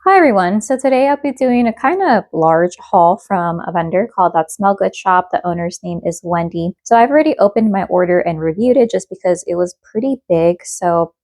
Hi everyone, so today I'll be doing a kind of large haul from a vendor called That Smell Good Shop. The owner's name is Wendy. So I've already opened my order and reviewed it just because it was pretty big. So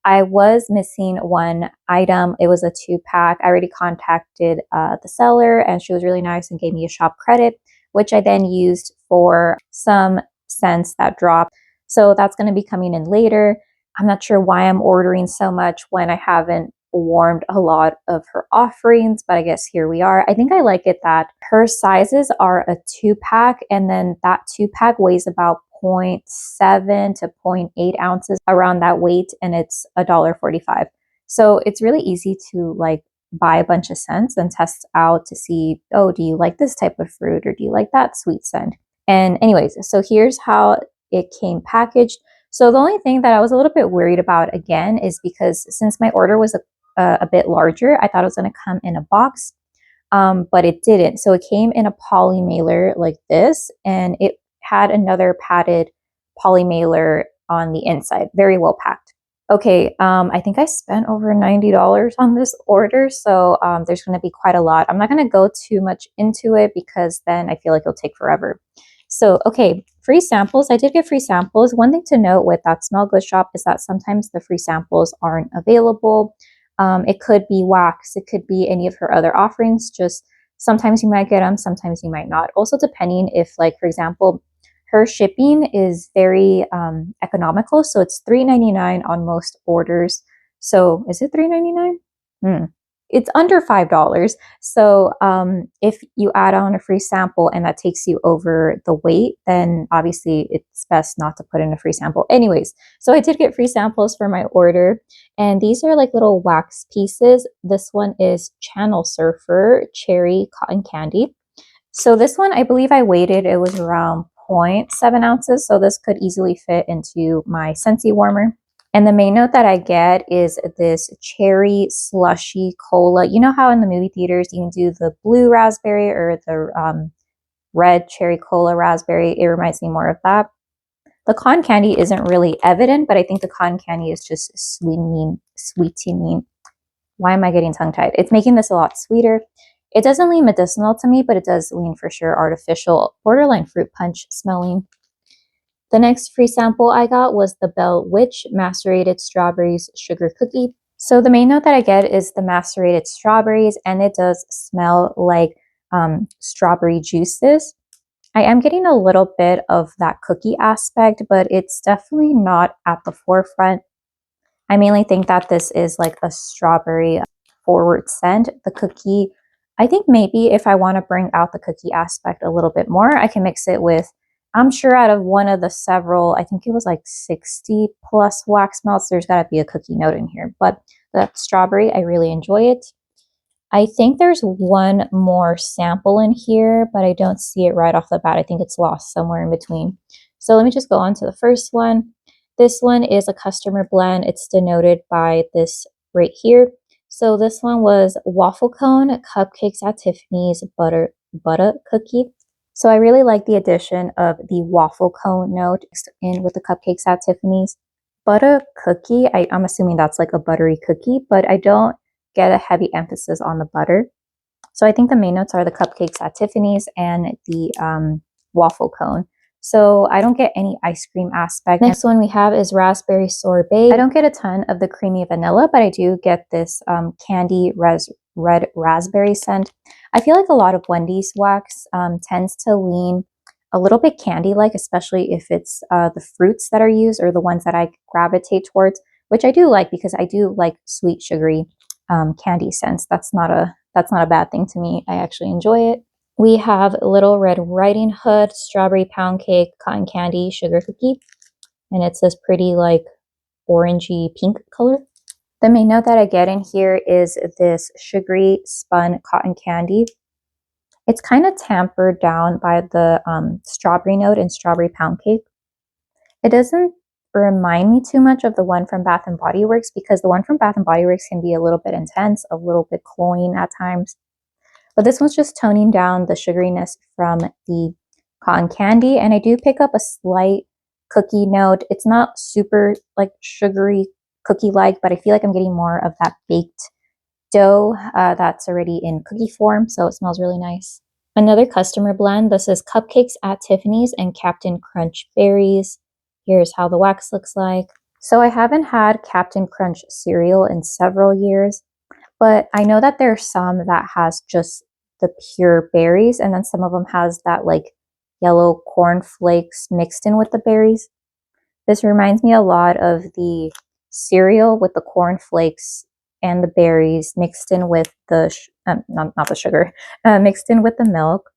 I was missing one item. It was a 2-pack. I already contacted the seller and she was really nice and gave me a shop credit, which I then used for some scents that dropped. So that's going to be coming in later. I'm not sure why I'm ordering so much when I haven't warmed a lot of her offerings, but I guess here we are. I think I like it that her sizes are a 2-pack, and then that 2-pack weighs about 0.7 to 0.8 ounces around that weight, and it's $1.45. So it's really easy to like buy a bunch of scents and test out to see, oh, do you like this type of fruit or do you like that sweet scent? And anyways, so here's how it came packaged. So the only thing that I was a little bit worried about again is because since my order was a bit larger, I thought it was going to come in a box, but it didn't. So it came in a poly mailer like this, and it had another padded poly mailer on the inside, very well packed. Okay, I think I spent over $90 on this order, so there's going to be quite a lot. I'm not going to go too much into it because then I feel like it'll take forever. So, okay, free samples. I did get free samples. One thing to note with That Smell Good Shop is that sometimes the free samples aren't available. It could be wax. It could be any of her other offerings. Just sometimes you might get them, sometimes you might not. Also, depending if, like, for example, her shipping is very economical. So it's $3.99 on most orders. So is it $3.99? It's under $5. So if you add on a free sample and that takes you over the weight, then obviously it's best not to put in a free sample. Anyways, so I did get free samples for my order, and these are like little wax pieces. This one is Channel Surfer Cherry Cotton Candy. So this one, I believe I weighed it. It was around 0.7 ounces. So this could easily fit into my Scentsy warmer. And the main note that I get is this cherry slushy cola. You know how in the movie theaters you can do the blue raspberry or the red cherry cola raspberry? It reminds me more of that. The cotton candy isn't really evident, but I think the cotton candy is just sweetening. Why am I getting tongue-tied? It's making this a lot sweeter. It doesn't lean medicinal to me, but it does lean for sure artificial, borderline fruit punch smelling. The next free sample I got was the Bell Witch Macerated Strawberries Sugar Cookie. So the main note that I get is the macerated strawberries, and it does smell like strawberry juices. I am getting a little bit of that cookie aspect, but it's definitely not at the forefront. I mainly think that this is like a strawberry forward scent. The cookie, I think maybe if I want to bring out the cookie aspect a little bit more, I can mix it with, I'm sure out of one of the several, I think it was like 60 plus wax melts, there's got to be a cookie note in here. But the strawberry, I really enjoy it. I think there's one more sample in here, but I don't see it right off the bat. I think it's lost somewhere in between. So let me just go on to the first one. This one is a customer blend. It's denoted by this right here. So this one was Waffle Cone, Cupcakes at Tiffany's, Butta Cookie. So I really like the addition of the Waffle Cone note mixed in with the Cupcakes at Tiffany's. Butta Cookie, I'm assuming that's like a buttery cookie, but I don't get a heavy emphasis on the butter. So I think the main notes are the Cupcakes at Tiffany's and the Waffle Cone. So I don't get any ice cream aspect. Next one we have is Raspberry Sorbet. I don't get a ton of the creamy vanilla, but I do get this candy red raspberry scent. I feel like a lot of Wendy's wax tends to lean a little bit candy-like, especially if it's the fruits that are used or the ones that I gravitate towards, which I do like because I do like sweet, sugary candy scents. That's not a bad thing to me. I actually enjoy it. We have Little Red Riding Hood, Strawberry Pound Cake, Cotton Candy, Sugar Cookie. And it's this pretty like orangey pink color. The main note that I get in here is this sugary spun cotton candy. It's kind of tampered down by the strawberry note and Strawberry Pound Cake. It doesn't remind me too much of the one from Bath & Body Works because the one from Bath & Body Works can be a little bit intense, a little bit cloying at times. But this one's just toning down the sugariness from the cotton candy. And I do pick up a slight cookie note. It's not super like sugary cookie-like, but I feel like I'm getting more of that baked dough that's already in cookie form, so it smells really nice. Another customer blend, this is Cupcakes at Tiffany's and Captain Crunch Berries. Here's how the wax looks like. So I haven't had Captain Crunch cereal in several years, but I know that there's some that has just the pure berries, and then some of them has that like yellow corn flakes mixed in with the berries. This reminds me a lot of the cereal with the corn flakes and the berries mixed in with the, not the sugar, mixed in with the milk.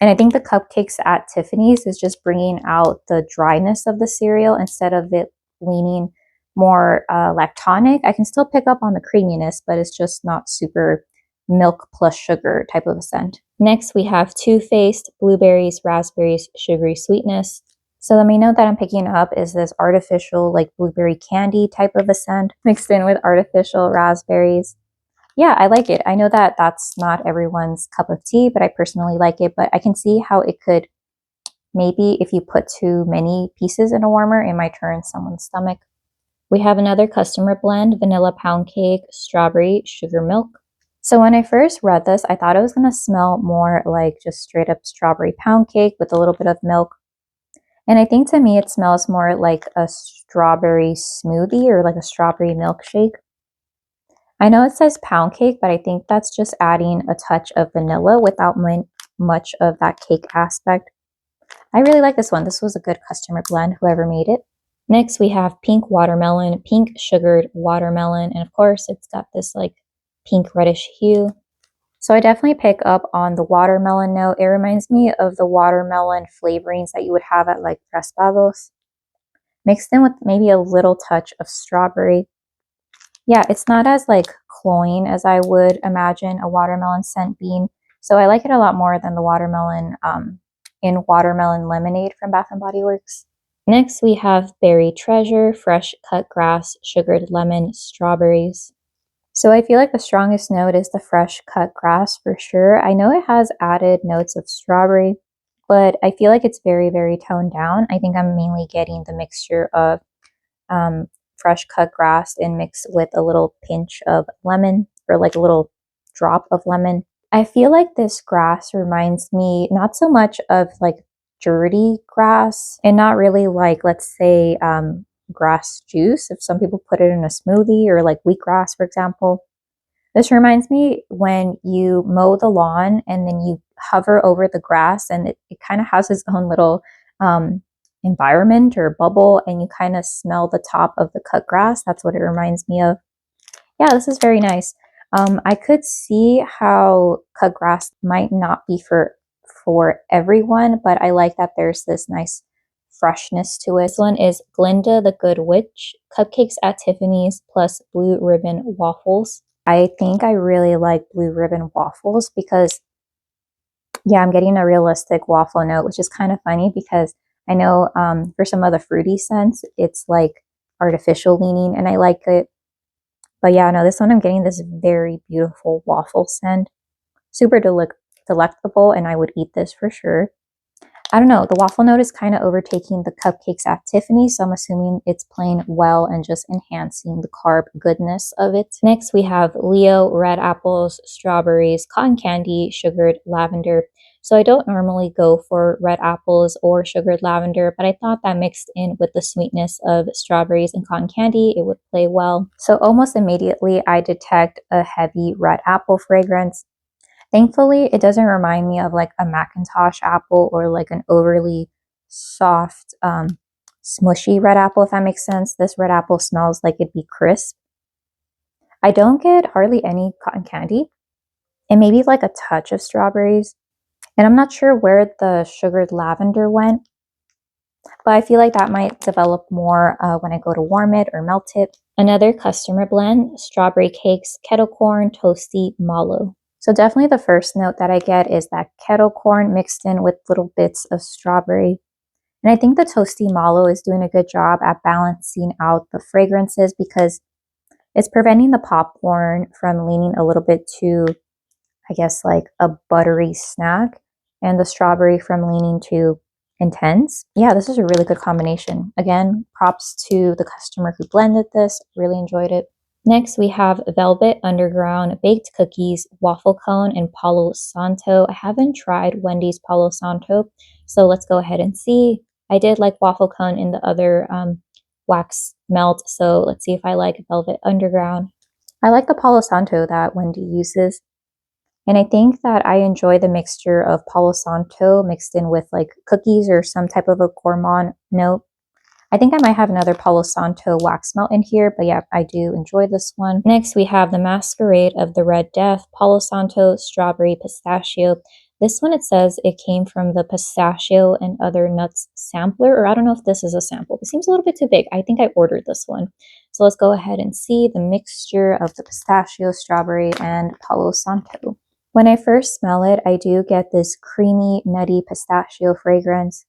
And I think the Cupcakes at Tiffany's is just bringing out the dryness of the cereal instead of it leaning more lactonic. I can still pick up on the creaminess, but it's just not super milk plus sugar type of a scent. Next, we have Too Faced Blueberries, Raspberries, Sugary Sweetness. So the main note that I'm picking up is this artificial like blueberry candy type of a scent mixed in with artificial raspberries. Yeah, I like it. I know that that's not everyone's cup of tea, but I personally like it. But I can see how it could, maybe if you put too many pieces in a warmer, it might turn someone's stomach. We have another customer blend, Vanilla Pound Cake, Strawberry, Sugar Milk. So when I first read this, I thought it was going to smell more like just straight up strawberry pound cake with a little bit of milk. And I think to me it smells more like a strawberry smoothie or like a strawberry milkshake. I know it says pound cake, but I think that's just adding a touch of vanilla without much of that cake aspect. I really like this one. This was a good customer blend, whoever made it. Next, we have Pink Watermelon, Pink Sugared Watermelon, and of course, it's got this like pink reddish hue. So I definitely pick up on the watermelon note. It reminds me of the watermelon flavorings that you would have at like Raspados, mixed in with maybe a little touch of strawberry. Yeah, it's not as like cloying as I would imagine a watermelon scent being. So I like it a lot more than the watermelon in Watermelon Lemonade from Bath & Body Works. Next, we have Berried Treasure, Fresh Cut Grass, Sugared Lemon, Strawberries. So I feel like the strongest note is the fresh cut grass for sure. I know it has added notes of strawberry, but I feel like it's very, very toned down. I think I'm mainly getting the mixture of fresh cut grass and mixed with a little pinch of lemon or like a little drop of lemon. I feel like this grass reminds me not so much of like dirty grass and not really like, let's say, grass juice if some people put it in a smoothie or like wheatgrass, for example. This reminds me when you mow the lawn and then you hover over the grass and it kind of has its own little environment or bubble and you kind of smell the top of the cut grass. That's what it reminds me of. Yeah, this is very nice. I could see how cut grass might not be for everyone, but I like that there's this nice freshness to it. This one is Glinda the Good Witch, Cupcakes at Tiffany's plus Blue Ribbon Waffles. I think I really like Blue Ribbon Waffles because, yeah, I'm getting a realistic waffle note, which is kind of funny because I know for some of the fruity scents, it's like artificial leaning and I like it. But yeah, no, this one I'm getting this very beautiful waffle scent. Super delectable and I would eat this for sure. I don't know, the waffle note is kind of overtaking the Cupcakes at Tiffany, so I'm assuming it's playing well and just enhancing the carb goodness of it. Next, we have Leo, red apples, strawberries, cotton candy, sugared lavender. So I don't normally go for red apples or sugared lavender, but I thought that mixed in with the sweetness of strawberries and cotton candy, it would play well. So almost immediately, I detect a heavy red apple fragrance. Thankfully, it doesn't remind me of like a Macintosh apple or like an overly soft, smushy red apple, if that makes sense. This red apple smells like it'd be crisp. I don't get hardly any cotton candy and maybe like a touch of strawberries. And I'm not sure where the sugared lavender went, but I feel like that might develop more when I go to warm it or melt it. Another customer blend, Strawberry Cakes, Kettle Corn, Toasty, Mallow. So definitely the first note that I get is that kettle corn mixed in with little bits of strawberry. And I think the Toasty Mallow is doing a good job at balancing out the fragrances because it's preventing the popcorn from leaning a little bit too, I guess, like a buttery snack and the strawberry from leaning too intense. Yeah, this is a really good combination. Again, props to the customer who blended this. Really enjoyed it. Next, we have Velvet Underground Baked Cookies, Waffle Cone, and Palo Santo. I haven't tried Wendy's Palo Santo, so let's go ahead and see. I did like Waffle Cone in the other wax melt, so let's see if I like Velvet Underground. I like the Palo Santo that Wendy uses, and I think that I enjoy the mixture of Palo Santo mixed in with like cookies or some type of a gourmand note. I think I might have another Palo Santo wax melt in here, but yeah, I do enjoy this one. Next, we have the Masquerade of the Red Death, Palo Santo, Strawberry, Pistachio. This one, it says it came from the pistachio and other nuts sampler, or I don't know if this is a sample. It seems a little bit too big. I think I ordered this one. So let's go ahead and see the mixture of the pistachio, strawberry, and Palo Santo. When I first smell it, I do get this creamy, nutty pistachio fragrance.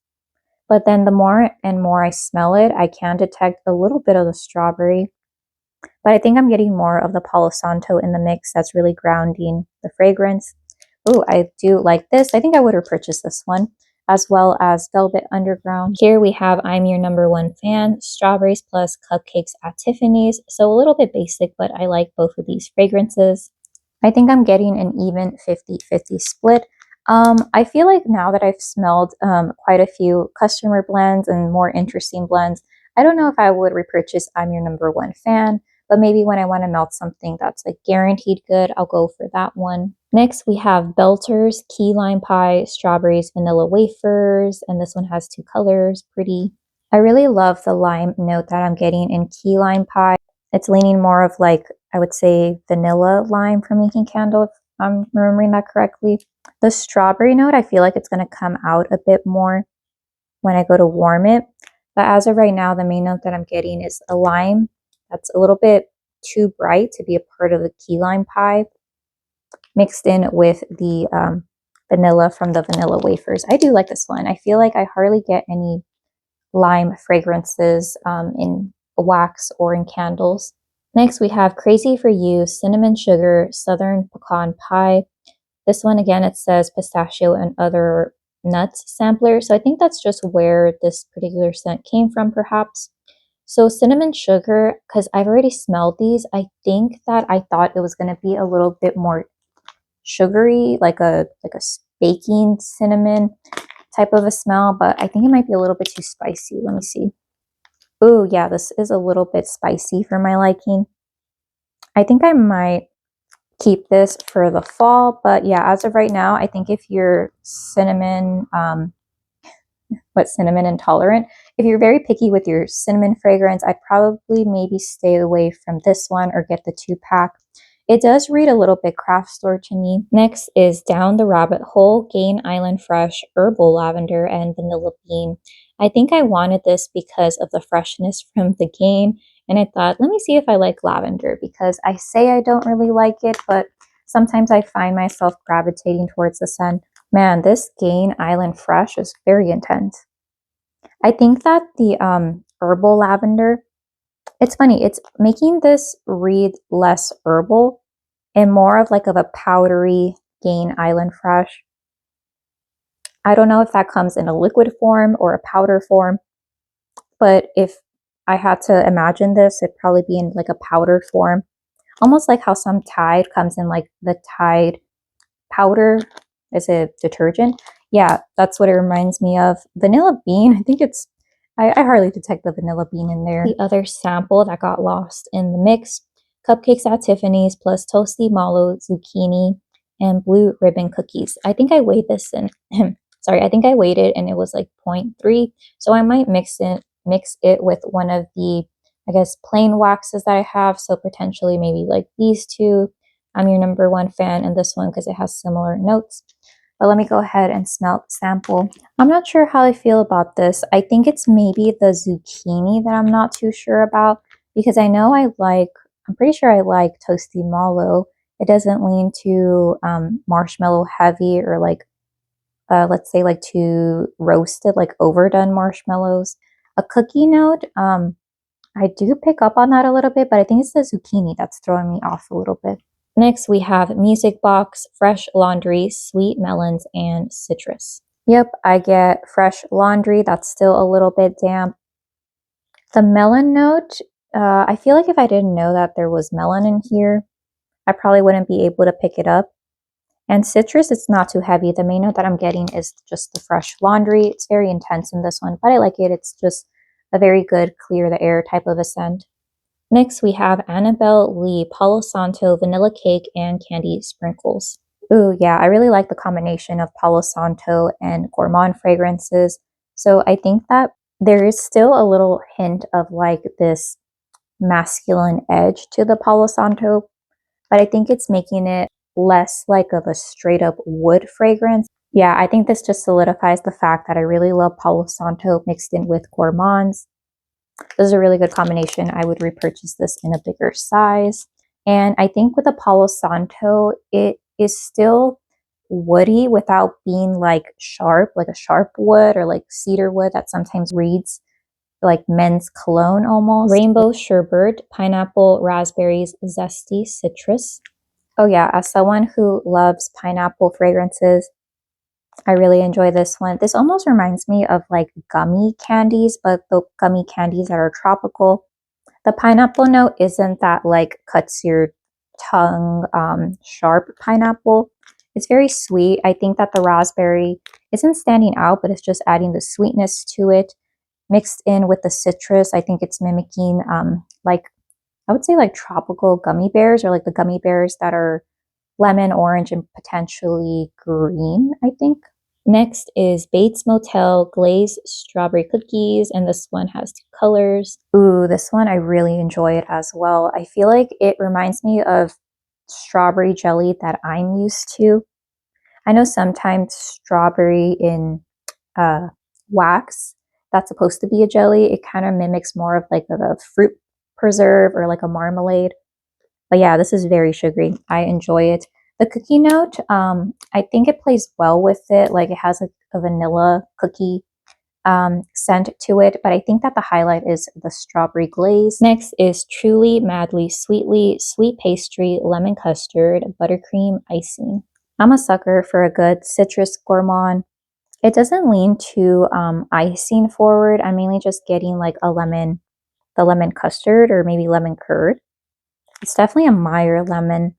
But then the more and more I smell it, I can detect a little bit of the strawberry. But I think I'm getting more of the Palo Santo in the mix that's really grounding the fragrance. Oh, I do like this. I think I would have purchased this one, as well as Velvet Underground. Here we have I'm Your Number One Fan, Strawberries plus Cupcakes at Tiffany's. So a little bit basic, but I like both of these fragrances. I think I'm getting an even 50-50 split. I feel like now that I've smelled quite a few customer blends and more interesting blends, I don't know if I would repurchase I'm Your Number One Fan, but maybe when I want to melt something that's like guaranteed good, I'll go for that one. Next, we have Belter's Key Lime Pie, Strawberries, Vanilla Wafers, and this one has two colors, pretty. I really love the lime note that I'm getting in Key Lime Pie. It's leaning more of like, I would say, vanilla lime for making candle, if I'm remembering that correctly. The strawberry note, I feel like it's going to come out a bit more when I go to warm it. But as of right now, the main note that I'm getting is a lime that's a little bit too bright to be a part of the key lime pie, mixed in with the vanilla from the vanilla wafers. I do like this one. I feel like I hardly get any lime fragrances in wax or in candles. Next, we have Crazy for You Cinnamon Sugar Southern Pecan Pie. This one, again, it says pistachio and other nuts sampler. So I think that's just where this particular scent came from, perhaps. So cinnamon sugar, because I've already smelled these, I think that I thought it was going to be a little bit more sugary, like a baking cinnamon type of a smell, but I think it might be a little bit too spicy. Let me see. Oh, yeah, this is a little bit spicy for my liking. I think I might keep this for the fall, but yeah, as of right now, I think if you're cinnamon intolerant, if you're very picky with your cinnamon fragrance, I'd probably maybe stay away from this one or get the 2-pack. It does read a little bit craft store to me. Next is Down the Rabbit Hole Gain Island Fresh Herbal Lavender and Vanilla Bean. I think I wanted this because of the freshness from the Gain, and I thought, let me see if I like lavender, because I say I don't really like it, but sometimes I find myself gravitating towards the scent. Man, this Gain Island Fresh is very intense. I think that the herbal lavender, it's funny, it's making this read less herbal and more of like a powdery Gain Island Fresh. I don't know if that comes in a liquid form or a powder form, but if I had to imagine this, it'd probably be in like a powder form. Almost like how some Tide comes in like the Tide powder as a detergent. Yeah, that's what it reminds me of. Vanilla bean, I think it's, I hardly detect the vanilla bean in there. The other sample that got lost in the mix, Cupcakes at Tiffany's plus Toasty, Mallow, Zucchini, and Blue Ribbon Cookies. I think I weighed this in, sorry, I think I weighed it and it was like 0.3. So I might mix it with one of the, I guess, plain waxes that I have. So potentially maybe like these two. I'm Your Number One Fan, and this one because it has similar notes. But let me go ahead and sample. I'm not sure how I feel about this. I think it's maybe the zucchini that I'm not too sure about, because I know I'm pretty sure I like Toasty Mallow. It doesn't lean too marshmallow heavy or like, let's say like too roasted, like overdone marshmallows. A cookie note, I do pick up on that a little bit, but I think it's the zucchini that's throwing me off a little bit. Next, we have Music Box, Fresh Laundry, Sweet Melons, and Citrus. Yep, I get Fresh Laundry. That's still a little bit damp. The melon note, I feel like if I didn't know that there was melon in here, I probably wouldn't be able to pick it up. And citrus, it's not too heavy. The main note that I'm getting is just the fresh laundry. It's very intense in this one, but I like it. It's just a very good clear the air type of a scent. Next, we have Annabel Lee Palo Santo Vanilla Cake and Candy Sprinkles. Ooh, yeah, I really like the combination of Palo Santo and gourmand fragrances. So I think that there is still a little hint of like this masculine edge to the Palo Santo, but I think it's making it less like of a straight up wood fragrance. Yeah, I think this just solidifies the fact that I really love Palo Santo mixed in with gourmands. This is a really good combination. I would repurchase this in a bigger size. And I think with the Palo Santo, it is still woody without being like a sharp wood or like cedar wood that sometimes reads like men's cologne almost. Rainbow sherbet, pineapple, raspberries, zesty citrus. Oh yeah, as someone who loves pineapple fragrances, I really enjoy this one. This almost reminds me of like gummy candies, but the gummy candies that are tropical. The pineapple note isn't that like cuts your tongue sharp pineapple. It's very sweet. I think that the raspberry isn't standing out, but it's just adding the sweetness to it. Mixed in with the citrus, I think it's mimicking like I would say like tropical gummy bears or like the gummy bears that are lemon, orange, and potentially green, I think. Next is Bates Motel Glazed Strawberry Cookies, and this one has 2 colors. Ooh, this one I really enjoy it as well. I feel like it reminds me of strawberry jelly that I'm used to. I know sometimes strawberry in wax, that's supposed to be a jelly. It kind of mimics more of like a fruit preserve or like a marmalade. But yeah, this is very sugary. I enjoy it. The cookie note, I think it plays well with it. Like it has a vanilla cookie scent to it, but I think that the highlight is the strawberry glaze. Next is Truly Madly Sweetly Sweet Pastry Lemon Custard Buttercream Icing. I'm a sucker for a good citrus gourmand. It doesn't lean too icing forward. I'm mainly just getting like the lemon custard or maybe lemon curd. It's definitely a Meyer lemon.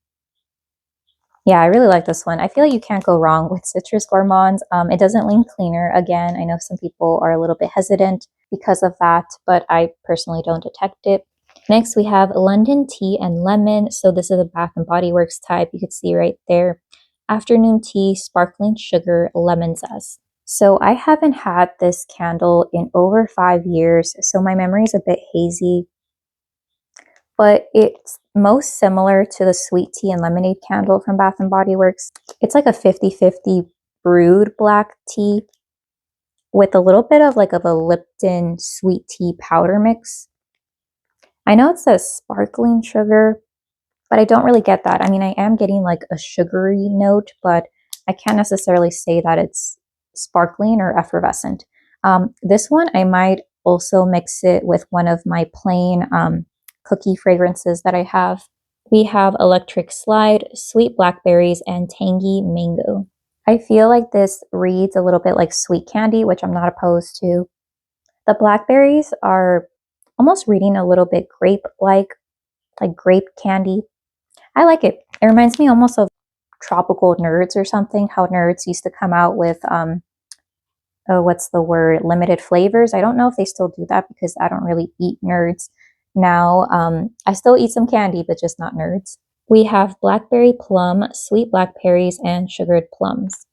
Yeah, I really like this one. I feel like you can't go wrong with citrus gourmands. It doesn't lean cleaner. Again, I know some people are a little bit hesitant because of that, but I personally don't detect it. Next, we have London Tea and Lemon. So this is a Bath & Body Works type. You can see right there. Afternoon tea, sparkling sugar, lemon zest. So I haven't had this candle in over 5 years, so my memory is a bit hazy. But it's most similar to the sweet tea and lemonade candle from Bath & Body Works. It's like a 50-50 brewed black tea with a little bit of like a Lipton sweet tea powder mix. I know it says sparkling sugar, but I don't really get that. I mean, I am getting like a sugary note, but I can't necessarily say that it's sparkling or effervescent. This one, I might also mix it with one of my plain cookie fragrances that I have. We have Electric Slide, Sweet Blackberries, and Tangy Mango. I feel like this reads a little bit like sweet candy, which I'm not opposed to. The blackberries are almost reading a little bit grape-like, like grape candy. I like it. It reminds me almost of tropical nerds or something, how nerds used to come out with what's the word, limited flavors. I don't know if they still do that because I don't really eat nerds now. I still eat some candy, but just not nerds. We have Blackberry Plum, Sweet Blackberries, and Sugared Plums.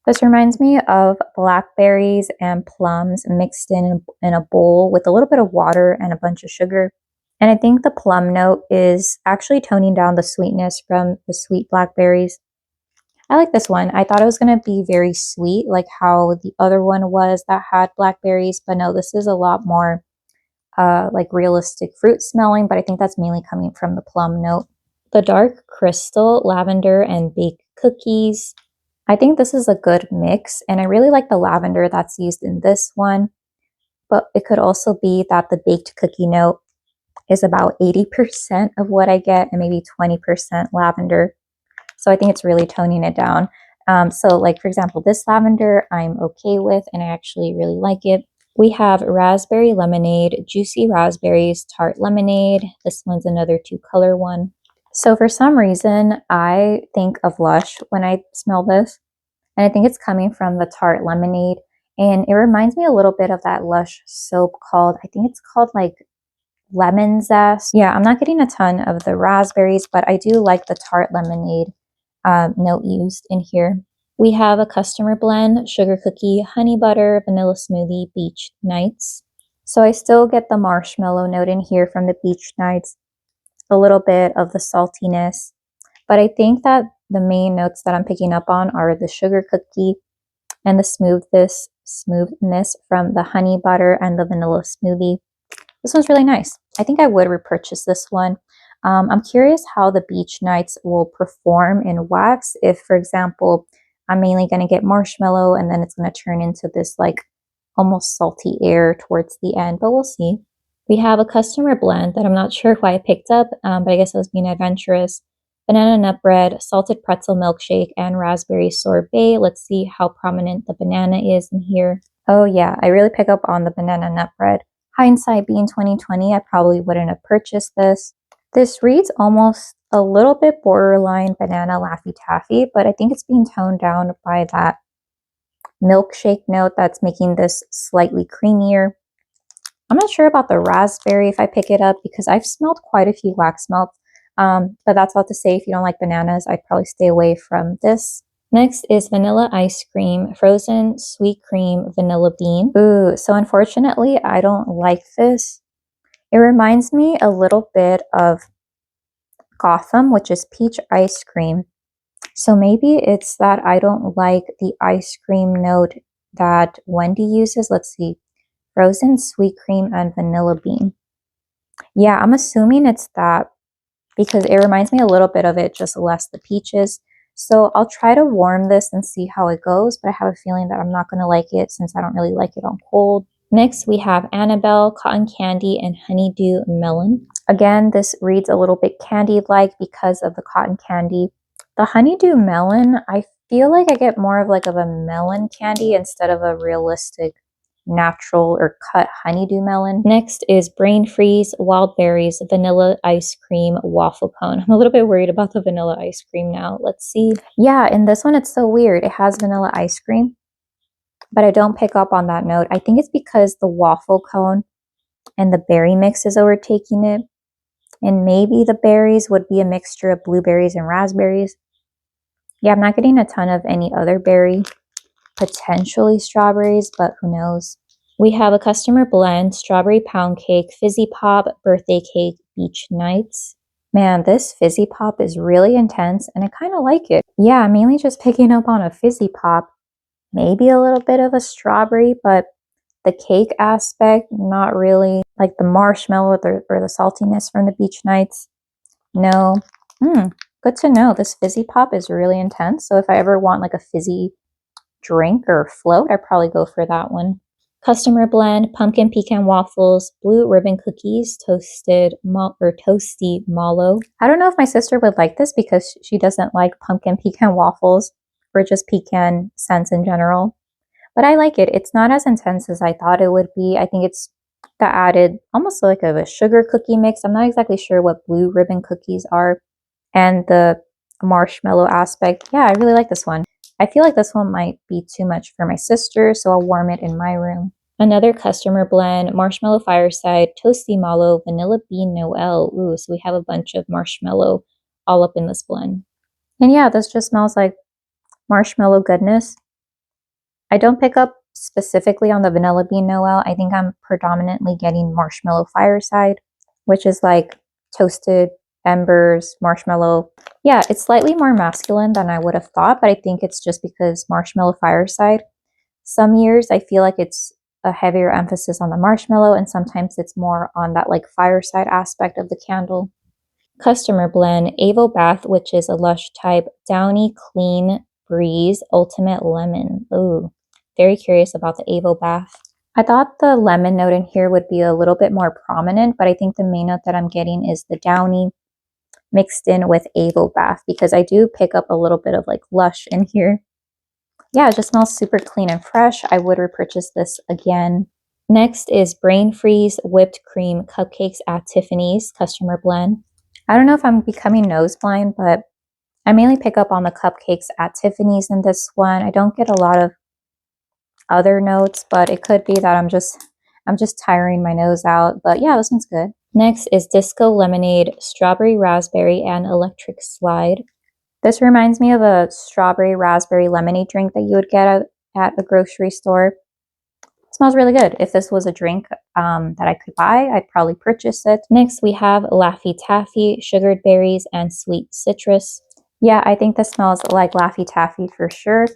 This reminds me of blackberries and plums mixed in a bowl with a little bit of water and a bunch of sugar. And I think the plum note is actually toning down the sweetness from the sweet blackberries. I like this one. I thought it was going to be very sweet, like how the other one was that had blackberries, but no, this is a lot more like realistic fruit smelling, but I think that's mainly coming from the plum note. The Dark Crystal, Lavender, and Baked Cookies. I think this is a good mix, and I really like the lavender that's used in this one, but it could also be that the baked cookie note is about 80% of what I get and maybe 20% lavender. So I think it's really toning it down. So like, for example, this lavender I'm okay with, and I actually really like it. We have raspberry lemonade, juicy raspberries, tart lemonade. This one's another 2-color one. So for some reason, I think of Lush when I smell this. And I think it's coming from the tart lemonade. And it reminds me a little bit of that Lush soap called, I think it's called like lemon zest. Yeah, I'm not getting a ton of the raspberries, but I do like the tart lemonade note used in here. We have a customer blend, sugar cookie, honey butter, vanilla smoothie, beach nights. So I still get the marshmallow note in here from the beach nights, a little bit of the saltiness, but I think that the main notes that I'm picking up on are the sugar cookie and the smoothness from the honey butter and the vanilla smoothie. This one's really nice. I think I would repurchase this one. I'm curious how the beach nights will perform in wax. If, for example, I'm mainly going to get marshmallow and then it's going to turn into this like almost salty air towards the end, but we'll see. We have a customer blend that I'm not sure why I picked up, but I guess I was being adventurous. Banana nut bread, salted pretzel milkshake, and raspberry sorbet. Let's see how prominent the banana is in here. Oh yeah, I really pick up on the banana nut bread. Hindsight being 2020, I probably wouldn't have purchased this. This reads almost a little bit borderline banana Laffy Taffy, but I think it's being toned down by that milkshake note that's making this slightly creamier. I'm not sure about the raspberry if I pick it up because I've smelled quite a few wax melts, but that's all to say if you don't like bananas, I'd probably stay away from this. Next is vanilla ice cream, frozen sweet cream, vanilla bean. Ooh, so unfortunately, I don't like this. It reminds me a little bit of Gotham, which is peach ice cream. So maybe it's that I don't like the ice cream note that Wendy uses. Let's see. Frozen sweet cream and vanilla bean. Yeah, I'm assuming it's that because it reminds me a little bit of it, just less the peaches. So I'll try to warm this and see how it goes, but I have a feeling that I'm not going to like it since I don't really like it on cold. Next, we have Annabelle, cotton candy, and honeydew melon. Again, this reads a little bit candy-like because of the cotton candy. The honeydew melon, I feel like I get more of like a melon candy instead of a realistic natural or cut honeydew melon. Next is brain freeze, wild berries, vanilla ice cream, waffle cone. I'm a little bit worried about the vanilla ice cream now. Let's see. Yeah, in this one it's so weird. It has vanilla ice cream, but I don't pick up on that note. I think it's because the waffle cone and the berry mix is overtaking it. And maybe the berries would be a mixture of blueberries and raspberries. Yeah, I'm not getting a ton of any other berry. Potentially strawberries, but who knows. We have a customer blend, strawberry pound cake, fizzy pop, birthday cake, beach nights. Man, this fizzy pop is really intense and I kind of like it. Yeah, I'm mainly just picking up on a fizzy pop. Maybe a little bit of a strawberry, but the cake aspect, not really. Like the marshmallow or the saltiness from the beach nights. No. Good to know. This fizzy pop is really intense. So if I ever want like a fizzy drink or float, I'd probably go for that one. Customer blend, pumpkin pecan waffles, blue ribbon cookies, toasty mallow. I don't know if my sister would like this because she doesn't like pumpkin pecan waffles or just pecan scents in general. But I like it. It's not as intense as I thought it would be. I think it's the added almost like a sugar cookie mix. I'm not exactly sure what blue ribbon cookies are. And the marshmallow aspect. Yeah, I really like this one. I feel like this one might be too much for my sister, so I'll warm it in my room. Another customer blend, marshmallow fireside, toasty mallow, vanilla bean Noel. Ooh, so we have a bunch of marshmallow all up in this blend. And yeah, this just smells like marshmallow goodness. I don't pick up specifically on the vanilla bean Noel. I think I'm predominantly getting marshmallow fireside, which is like toasted embers, marshmallow. Yeah, it's slightly more masculine than I would have thought, but I think it's just because marshmallow fireside. Some years I feel like it's a heavier emphasis on the marshmallow, and sometimes it's more on that like fireside aspect of the candle. Customer blend, Avo Bath, which is a Lush type, Downy Clean Breeze Ultimate Lemon. Ooh, very curious about the Avo Bath. I thought the lemon note in here would be a little bit more prominent, but I think the main note that I'm getting is the Downy mixed in with Avo Bath because I do pick up a little bit of like Lush in here. Yeah, it just smells super clean and fresh. I would repurchase this again. Next is Brain Freeze Whipped Cream Cupcakes at Tiffany's Customer Blend. I don't know if I'm becoming nose blind, but I mainly pick up on the cupcakes at Tiffany's in this one. I don't get a lot of other notes, but it could be that I'm just tiring my nose out. But yeah, this one's good. Next is Disco Lemonade Strawberry Raspberry and Electric Slide. This reminds me of a strawberry raspberry lemonade drink that you would get at a grocery store. It smells really good. If this was a drink that I could buy, I'd probably purchase it. Next, we have Laffy Taffy, sugared berries, and sweet citrus. Yeah, I think this smells like Laffy Taffy for sure.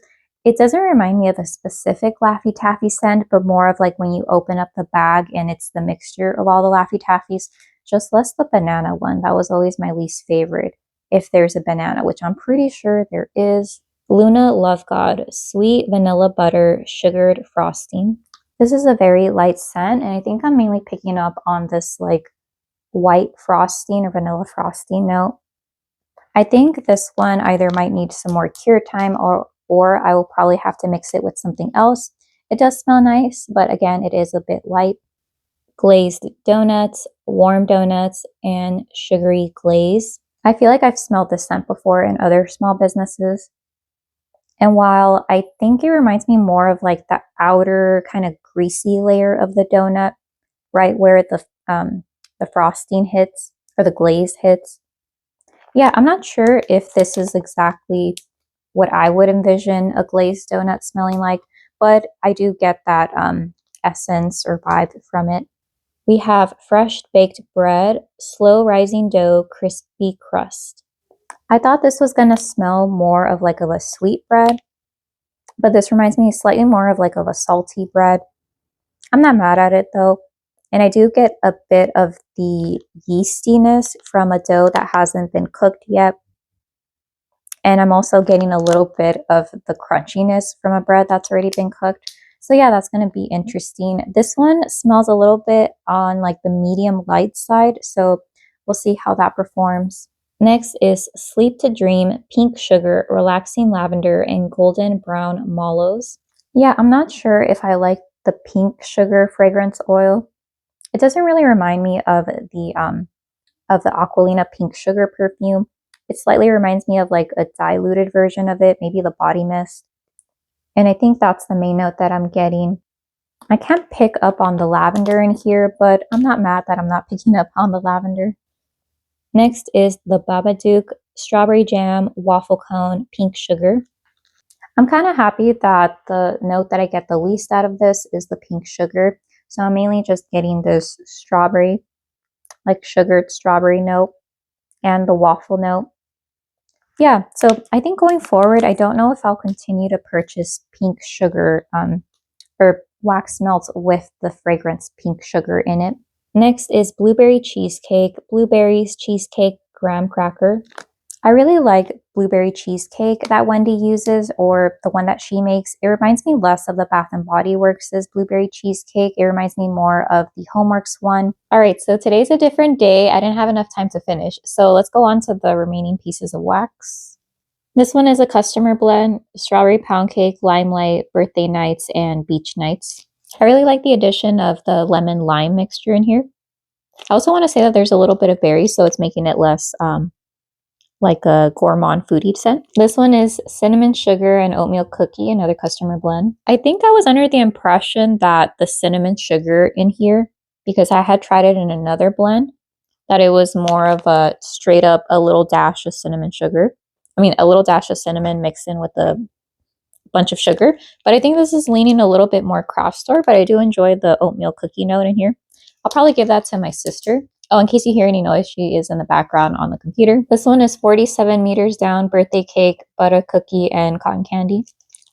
It doesn't remind me of a specific Laffy Taffy scent, but more of like when you open up the bag and it's the mixture of all the Laffy Taffies, just less the banana one. That was always my least favorite, if there's a banana, which I'm pretty sure there is. Luna Love God, sweet vanilla butter, sugared frosting. This is a very light scent, and I think I'm mainly picking up on this like white frosting or vanilla frosting note. I think this one either might need some more cure time or I will probably have to mix it with something else. It does smell nice, but again, it is a bit light. Glazed donuts, warm donuts, and sugary glaze. I feel like I've smelled this scent before in other small businesses. And while I think it reminds me more of like the outer kind of greasy layer of the donut, right where the frosting hits or the glaze hits. Yeah, I'm not sure if this is exactly what I would envision a glazed donut smelling like, but I do get that essence or vibe from it. We have fresh baked bread, slow rising dough, crispy crust. I thought this was gonna smell more of like a sweet bread, but this reminds me slightly more of like a salty bread. I'm not mad at it though. And I do get a bit of the yeastiness from a dough that hasn't been cooked yet. And I'm also getting a little bit of the crunchiness from a bread that's already been cooked. So yeah, that's going to be interesting. This one smells a little bit on like the medium light side. So we'll see how that performs. Next is Sleep to Dream, Pink Sugar, Relaxing Lavender, and Golden Brown Mallows. Yeah, I'm not sure if I like the pink sugar fragrance oil. It doesn't really remind me of the Aquilina pink sugar perfume. It slightly reminds me of like a diluted version of it, maybe the body mist. And I think that's the main note that I'm getting. I can't pick up on the lavender in here, but I'm not mad that I'm not picking up on the lavender. Next is the Babadook Strawberry Jam Waffle Cone Pink Sugar. I'm kind of happy that the note that I get the least out of this is the pink sugar. So I'm mainly just getting this strawberry, like sugared strawberry note and the waffle note. Yeah, so I think going forward, I don't know if I'll continue to purchase pink sugar or wax melts with the fragrance pink sugar in it. Next is Blueberry Cheesecake, Blueberries Cheesecake Graham Cracker. I really like blueberry cheesecake that Wendy uses, or the one that she makes. It reminds me less of the Bath & Body Works' blueberry cheesecake. It reminds me more of the Homeworks one. All right, so today's a different day. I didn't have enough time to finish, so let's go on to the remaining pieces of wax. This one is a customer blend, strawberry pound cake, limelight, birthday nights, and beach nights. I really like the addition of the lemon lime mixture in here. I also want to say that there's a little bit of berries, so it's making it less like a gourmand foodie scent. This one is cinnamon sugar and oatmeal cookie, another customer blend. I think I was under the impression that the cinnamon sugar in here, because I had tried it in another blend, that it was more of a straight up a little dash of cinnamon sugar. I mean, a little dash of cinnamon mixed in with a bunch of sugar. But I think this is leaning a little bit more craft store, but I do enjoy the oatmeal cookie note in here. I'll probably give that to my sister. Oh, in case you hear any noise, she is in the background on the computer. This one is 47 meters down, birthday cake, butter cookie, and cotton candy.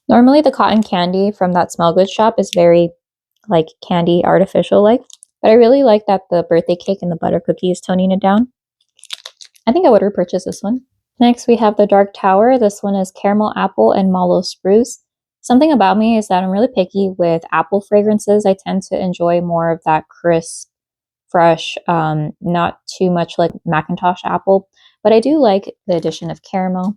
Normally the cotton candy from that smell good shop is very like candy artificial like, but I really like that the birthday cake and the butter cookie is toning it down. I think I would repurchase this one. Next we have the Dark Tower. This one is caramel apple and mallow spruce. Something about me is that I'm really picky with apple fragrances. I tend to enjoy more of that crisp, fresh, not too much like Macintosh apple, but I do like the addition of caramel.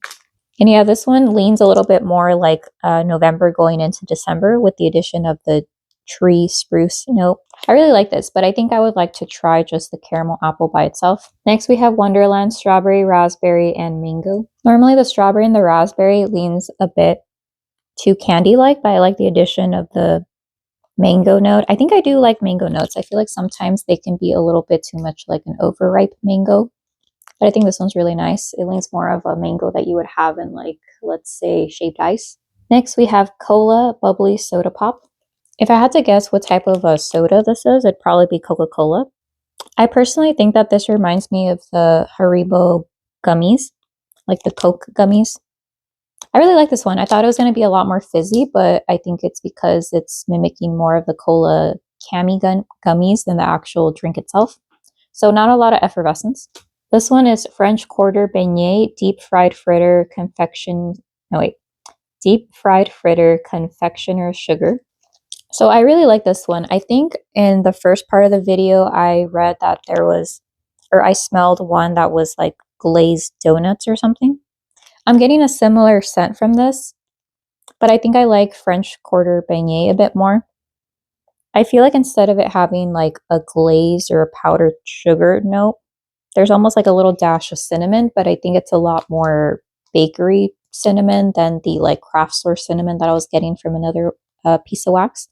And yeah, this one leans a little bit more like November going into December with the addition of the tree spruce note. I really like this, but I think I would like to try just the caramel apple by itself. Next, we have Wonderland strawberry, raspberry, and mango. Normally, the strawberry and the raspberry leans a bit too candy-like, but I like the addition of the mango note. I think I do like mango notes. I feel like sometimes they can be a little bit too much like an overripe mango, but I think this one's really nice. It leans more of a mango that you would have in like, let's say, shaved ice. Next, we have Cola Bubbly Soda Pop. If I had to guess what type of a soda this is, it'd probably be Coca-Cola. I personally think that this reminds me of the Haribo gummies, like the Coke gummies. I really like this one. I thought it was going to be a lot more fizzy, but I think it's because it's mimicking more of the cola gummies than the actual drink itself. So not a lot of effervescence. This one is French Quarter Beignet Deep Fried Fritter Deep Fried Fritter Confectioner Sugar. So I really like this one. I think in the first part of the video, I read that I smelled one that was like glazed donuts or something. I'm getting a similar scent from this, but I think I like French Quarter Beignet a bit more. I feel like instead of it having like a glaze or a powdered sugar note, there's almost like a little dash of cinnamon, but I think it's a lot more bakery cinnamon than the like craft store cinnamon that I was getting from another piece of wax.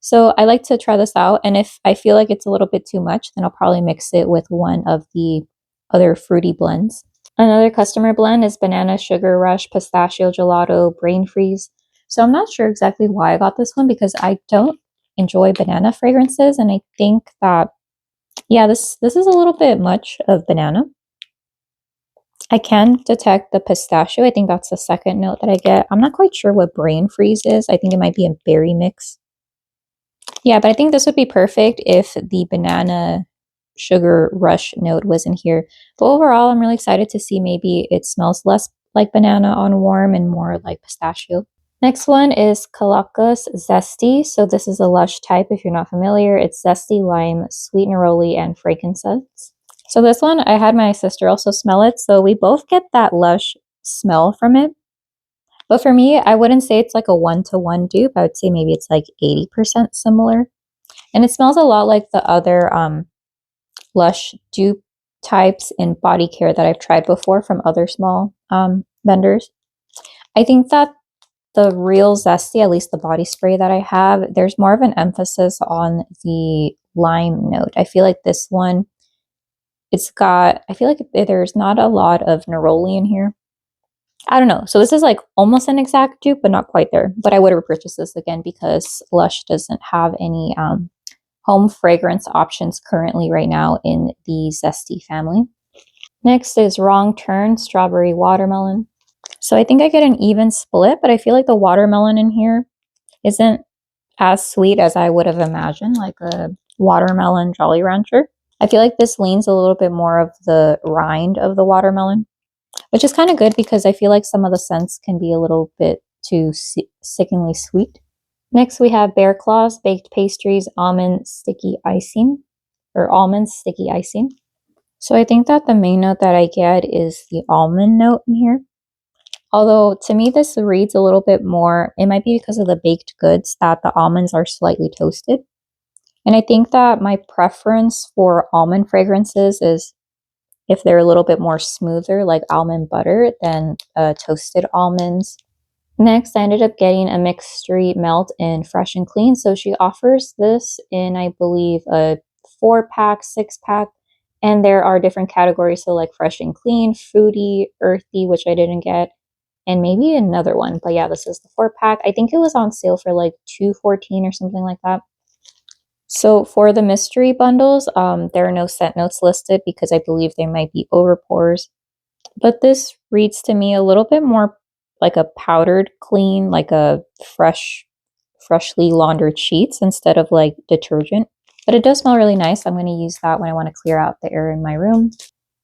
So I like to try this out, and if I feel like it's a little bit too much, then I'll probably mix it with one of the other fruity blends. Another customer blend is Banana Sugar Rush Pistachio Gelato Brain Freeze. So I'm not sure exactly why I got this one because I don't enjoy banana fragrances, and I think that, yeah, this is a little bit much of banana. I can detect the pistachio. I think that's the second note that I get. I'm not quite sure what Brain Freeze is. I think it might be a berry mix. Yeah, but I think this would be perfect if the banana sugar rush note was in here. But overall, I'm really excited to see maybe it smells less like banana on warm and more like pistachio. Next one is Calacas Zesty. So this is a lush type if you're not familiar. It's zesty lime, sweet neroli, and frankincense. So this one, I had my sister also smell it. So we both get that lush smell from it. But for me, I wouldn't say it's like a one-to-one dupe. I would say maybe it's like 80% similar. And it smells a lot like the other Lush dupe types in body care that I've tried before from other small vendors. I think that the real Zesty, at least the body spray that I have, there's more of an emphasis on the lime note. I feel like this one, I feel like there's not a lot of neroli in here. I don't know. So this is like almost an exact dupe, but not quite there. But I would repurchase this again because Lush doesn't have any home fragrance options currently right now in the Zesty family. Next is Wrong Turn Strawberry Watermelon. So I think I get an even split, but I feel like the watermelon in here isn't as sweet as I would have imagined, like a watermelon Jolly Rancher. I feel like this leans a little bit more of the rind of the watermelon, which is kind of good because I feel like some of the scents can be a little bit too sickeningly sweet. Next, we have Bear Claws Baked Pastries Almond Sticky Icing, or Almond Sticky Icing. So I think that the main note that I get is the almond note in here. Although to me this reads a little bit more, it might be because of the baked goods that the almonds are slightly toasted. And I think that my preference for almond fragrances is if they're a little bit more smoother, like almond butter, than toasted almonds. Next, I ended up getting a mixed street melt in Fresh and Clean. So she offers this in, I believe, a 4-pack, 6-pack, and there are different categories. So like Fresh and Clean, Fruity, Earthy, which I didn't get, and maybe another one. But yeah, this is the 4-pack. I think it was on sale for like $2.14 or something like that. So for the mystery bundles, there are no scent notes listed because I believe they might be over pours. But this reads to me a little bit more like a powdered clean, like a freshly laundered sheets instead of like detergent. But it does smell really nice. I'm going to use that when I want to clear out the air in my room.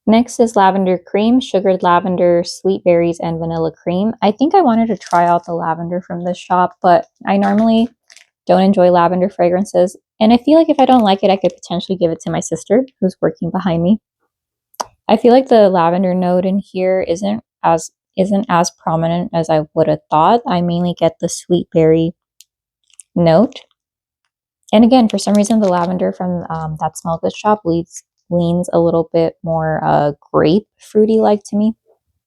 Next is Lavender Cream, sugared lavender, sweet berries, and vanilla cream. I think I wanted to try out the lavender from this shop, but I normally don't enjoy lavender fragrances. And I feel like if I don't like it, I could potentially give it to my sister who's working behind me. I feel like the lavender note in here isn't as prominent as I would have thought. I mainly get the sweet berry note. And again, for some reason, the lavender from that Smell Good shop leans a little bit more grape fruity like to me.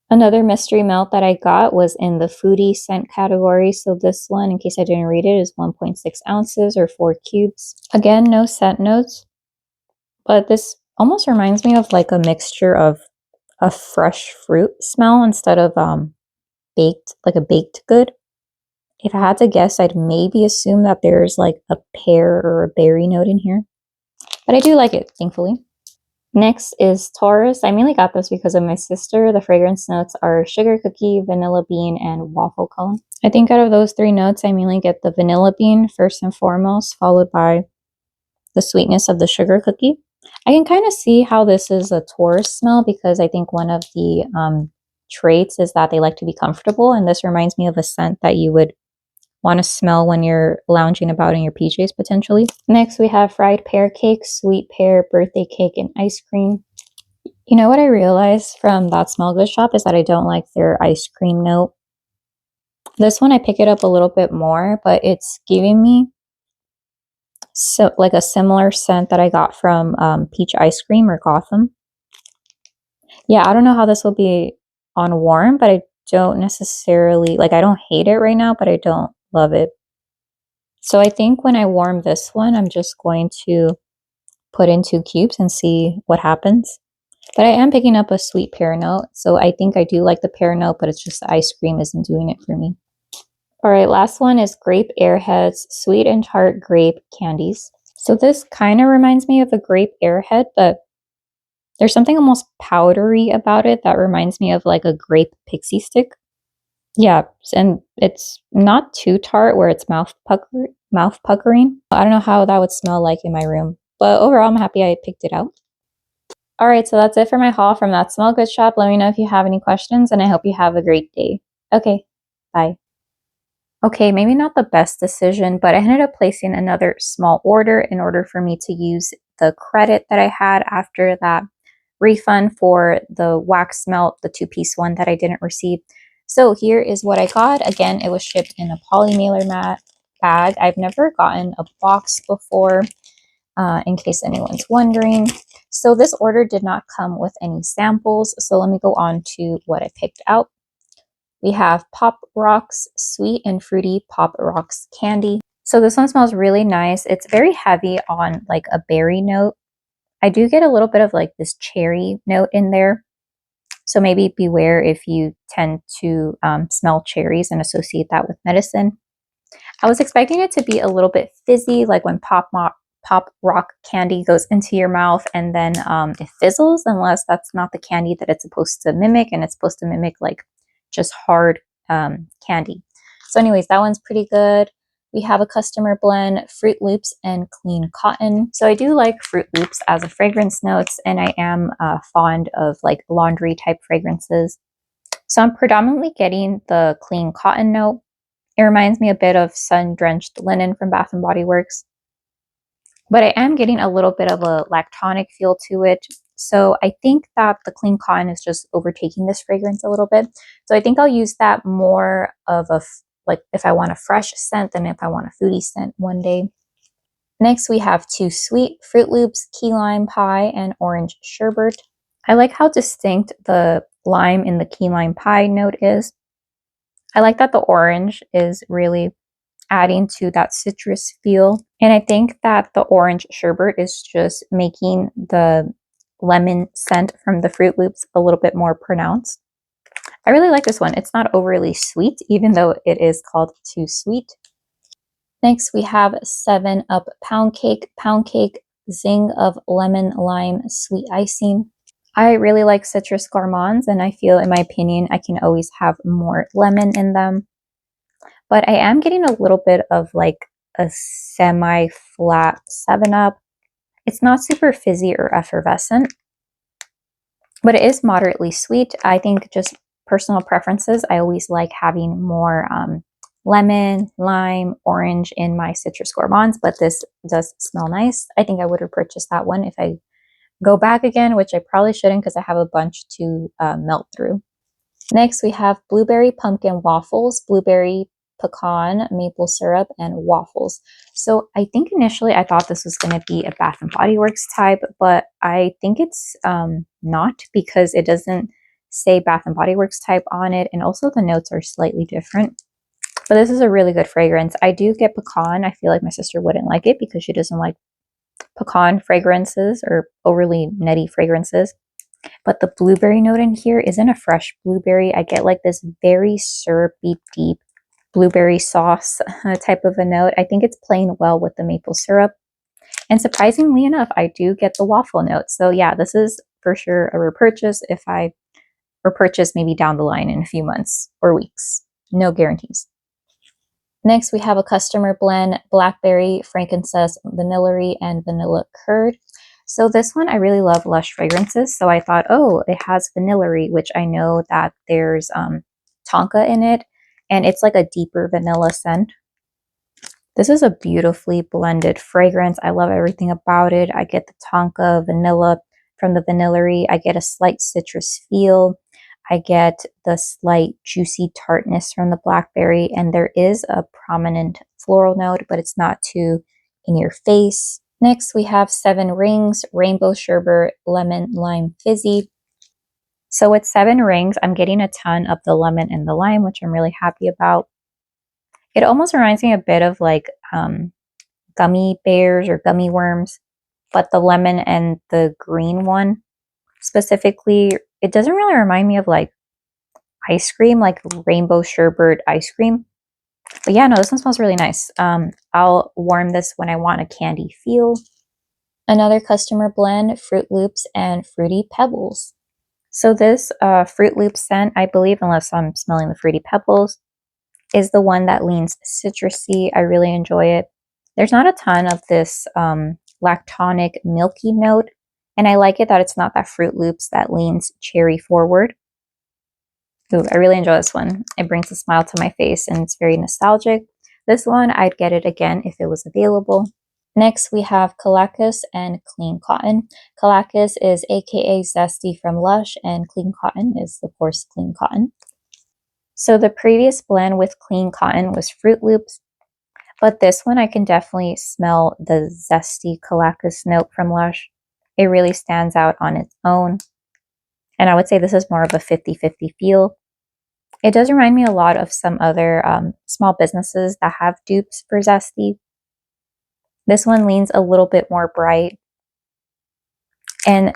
Another mystery melt that I got was in the foodie scent category. So this one, in case I didn't read it, is 1.6 ounces or 4 cubes. Again, no scent notes, but this almost reminds me of like a mixture of a fresh fruit smell instead of baked, like a baked good. If I had to guess, I'd maybe assume that there's like a pear or a berry note in here. But I do like it, thankfully. Next is Taurus. I mainly got this because of my sister. The fragrance notes are sugar cookie, vanilla bean, and waffle cone. I think out of those 3 notes, I mainly get the vanilla bean first and foremost, followed by the sweetness of the sugar cookie. I can kind of see how this is a Taurus smell because I think one of the traits is that they like to be comfortable, and this reminds me of a scent that you would want to smell when you're lounging about in your PJs potentially. Next, we have fried pear cake, sweet pear, birthday cake, and ice cream. You know what I realized from that Smell Good shop is that I don't like their ice cream note. This one I pick it up a little bit more, but it's giving me so like a similar scent that I got from Peach Ice Cream or Gotham. Yeah, I don't know how this will be on warm, but I don't necessarily, like I don't hate it right now, but I don't love it. So I think when I warm this one, I'm just going to put in 2 cubes and see what happens. But I am picking up a sweet pear note, so I think I do like the pear note, but it's just the ice cream isn't doing it for me. All right, last one is Grape Airheads, sweet and tart grape candies. So this kind of reminds me of a grape airhead, but there's something almost powdery about it that reminds me of like a grape pixie stick. Yeah, and it's not too tart where it's mouth puckering. I don't know how that would smell like in my room, but overall I'm happy I picked it out. All right, so that's it for my haul from that Smell Good shop. Let me know if you have any questions, and I hope you have a great day. Okay, bye. Okay, maybe not the best decision, but I ended up placing another small order in order for me to use the credit that I had after that refund for the wax melt, the 2-piece one that I didn't receive. So here is what I got. Again, it was shipped in a poly mailer mat bag. I've never gotten a box before, in case anyone's wondering. So this order did not come with any samples. So let me go on to what I picked out. We have Pop Rocks Sweet and Fruity Pop Rocks Candy. So this one smells really nice. It's very heavy on like a berry note. I do get a little bit of like this cherry note in there. So maybe beware if you tend to smell cherries and associate that with medicine. I was expecting it to be a little bit fizzy, like when Pop Rock candy goes into your mouth and then it fizzles, unless that's not the candy that it's supposed to mimic, and it's supposed to mimic like just hard candy. So anyways, that one's pretty good. We have a customer blend, Fruit Loops and Clean Cotton. So I do like Fruit Loops as a fragrance notes, and I am fond of like laundry type fragrances. So I'm predominantly getting the Clean Cotton note. It reminds me a bit of sun-drenched linen from Bath & Body Works. But I am getting a little bit of a lactonic feel to it. So I think that the Clean Cotton is just overtaking this fragrance a little bit. So I think I'll use that more of a, like if I want a fresh scent than if I want a foodie scent one day. Next, we have 2 sweet Fruit Loops, key lime pie, and orange sherbet. I like how distinct the lime in the key lime pie note is. I like that the orange is really adding to that citrus feel. And I think that the orange sherbet is just making the lemon scent from the Fruit Loops a little bit more pronounced. I really like this one. It's not overly sweet, even though it is called Too Sweet. Next, we have 7-Up Pound Cake Zing of Lemon Lime Sweet Icing. I really like citrus gourmands, and I feel, in my opinion, I can always have more lemon in them. But I am getting a little bit of like a semi-flat 7-Up. It's not super fizzy or effervescent, but it is moderately sweet. I think just personal preferences, I always like having more lemon, lime, orange in my citrus gourmands, but this does smell nice. I think I would repurchase that one if I go back again, which I probably shouldn't because I have a bunch to melt through. Next, we have Blueberry Pumpkin Waffles, Blueberry pecan, maple syrup, and waffles. So I think initially I thought this was going to be a Bath and Body Works type, but I think it's not, because it doesn't say Bath and Body Works type on it, and also the notes are slightly different. But this is a really good fragrance. I do get pecan. I feel like my sister wouldn't like it because she doesn't like pecan fragrances or overly nutty fragrances. But the blueberry note in here isn't a fresh blueberry. I get like this very syrupy, deep blueberry sauce type of a note. I think it's playing well with the maple syrup. And surprisingly enough, I do get the waffle note. So yeah, this is for sure a repurchase if I repurchase maybe down the line in a few months or weeks. No guarantees. Next, we have a customer blend, blackberry, frankincense, vanillary, and vanilla curd. So this one, I really love Lush fragrances. So I thought, oh, it has vanillary, which I know that there's tonka in it, and it's like a deeper vanilla scent. This is a beautifully blended fragrance. I love everything about it. I get the tonka vanilla from the vanillary. I get a slight citrus feel. I get the slight juicy tartness from the blackberry, and there is a prominent floral note, but it's not too in your face. Next, we have 7 Rings, Rainbow Sherbet, Lemon, Lime, Fizzy. So with 7 rings, I'm getting a ton of the lemon and the lime, which I'm really happy about. It almost reminds me a bit of like gummy bears or gummy worms, but the lemon and the green one specifically, it doesn't really remind me of like ice cream, like rainbow sherbet ice cream. But yeah, no, this one smells really nice. I'll warm this when I want a candy feel. Another customer blend, Fruit Loops and Fruity Pebbles. So this Fruit Loop scent, I believe, unless I'm smelling the Fruity Pebbles, is the one that leans citrusy. I really enjoy it. There's not a ton of this lactonic milky note, and I like it that it's not that Fruit Loops that leans cherry forward. Ooh, I really enjoy this one. It brings a smile to my face and it's very nostalgic. This one, I'd get it again if it was available. Next, we have Cupcakes and Clean Cotton. Cupcakes is aka Zesty from Lush, and Clean Cotton is, of course, Clean Cotton. So the previous blend with Clean Cotton was Fruit Loops, but this one I can definitely smell the zesty Cupcakes note from Lush. It really stands out on its own. And I would say this is more of a 50-50 feel. It does remind me a lot of some other small businesses that have dupes for Zesty. This one leans a little bit more bright. And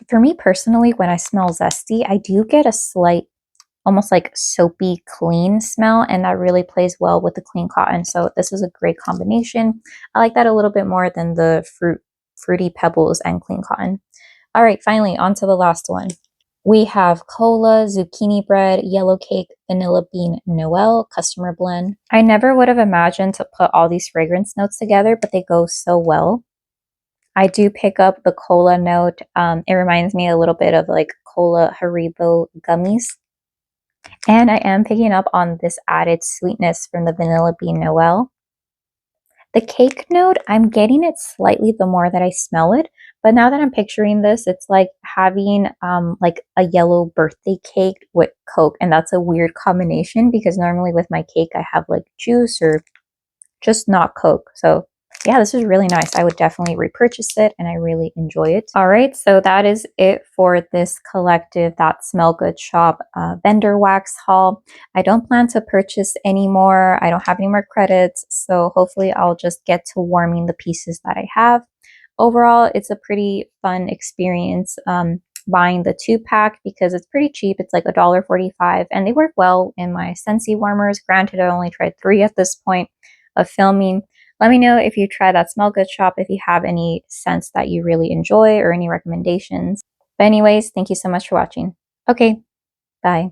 for me personally, when I smell Zesty, I do get a slight, almost like soapy clean smell, and that really plays well with the Clean Cotton. So this is a great combination. I like that a little bit more than the Fruity Pebbles and Clean Cotton. All right, finally, on to the last one. We have Cola, Zucchini Bread, Yellow Cake, Vanilla Bean Noel, Customer Blend. I never would have imagined to put all these fragrance notes together, but they go so well. I do pick up the Cola note. It reminds me a little bit of like Cola Haribo gummies. And I am picking up on this added sweetness from the Vanilla Bean Noel. The cake note, I'm getting it slightly the more that I smell it, but now that I'm picturing this, it's like having like a yellow birthday cake with Coke, and that's a weird combination because normally with my cake I have like juice or just not Coke. So yeah, this is really nice. I would definitely repurchase it and I really enjoy it. All right, so that is it for this collective That Smell Good Shop vendor wax haul. I don't plan to purchase anymore. I don't have any more credits, so hopefully I'll just get to warming the pieces that I have. Overall, it's a pretty fun experience buying the 2-pack because it's pretty cheap. It's like $1.45 and they work well in my Scentsy warmers. Granted, I only tried 3 at this point of filming. Let me know if you try That Smell Good Shop, if you have any scents that you really enjoy or any recommendations. But anyways, thank you so much for watching. Okay, bye.